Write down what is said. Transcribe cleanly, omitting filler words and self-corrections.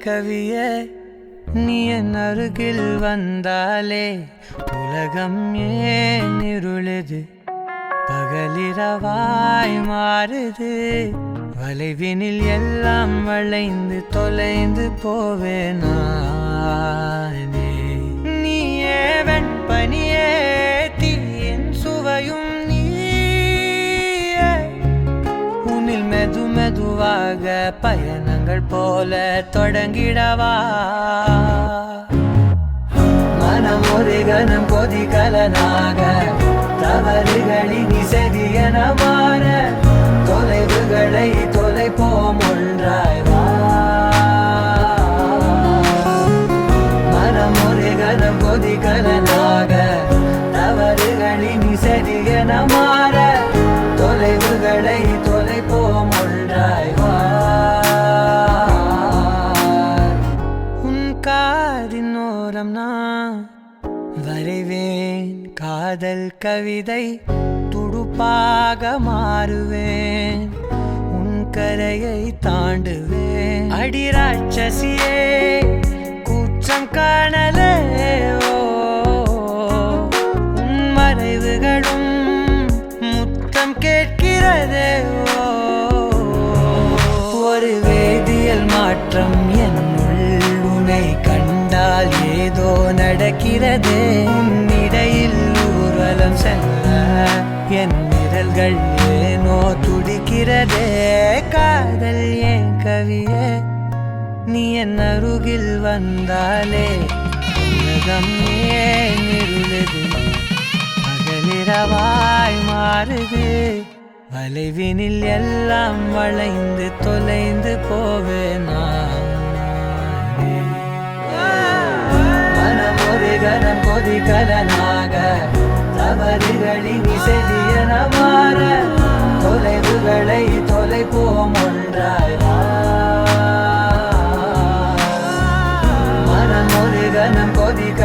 கவியே நீ என் அருகில் வந்தாலே உலகம் ஏன் இருளுது பகலிரவாய் மாறுது வளைவினில் எல்லாம் வளைந்து தொலைந்து போவேனானே நீயே வெண்பனியே தீயின் சுவையும் நீயே உன்னில் மெது மெதுவாக பயணங்கள் போல தொடங்கிடவா மனம் ஒரு கணம் கொதிகலனாக தவறுகளின் இசையென மாற தொலைவுகளை தொலைப்போம் ஒன்றாய் வா மனம் ஒரு கணம் கொதிகலனாக தவறுகளின் இசையென மாற தொலைவுகளை தொலைப்போம் ஒன்றாய் வா உன் காதின் ஓரம் நான் வரைவேன் காதல் கவிதை துடுப்பாக மாறுவேன் உன் கரையை தாண்டுவேன் அடி ராட்சசியே கூச்சம் காணலே உன் மறைவுகளும் முத்தம் கேட்கிறதே ஒரு வேதியியல் மாற்றம் என்னுள் உன்னை கண்டால் ஏதோ நடக்கிறதே உன்னிடையில் ஊர்வலம் செல்ல என் விரல்கள் ஏனோ துடிக்கிறதே காதல் ஏன் கவியே நீ என் அருகில் வந்தாலே உலகம் ஏன் இருளுது பகலிரவாய் மாறுது வளைவினில் எல்லாம் வளைந்து தொலைந்து போவேனா மனம் ஒரு கணம் கொதிகலனாக தவறுகளின் இசையென மாற தொலைவுகளை தொலைப்போம் ஒன்றாய் வா மனம் ஒரு கணம் கொதிக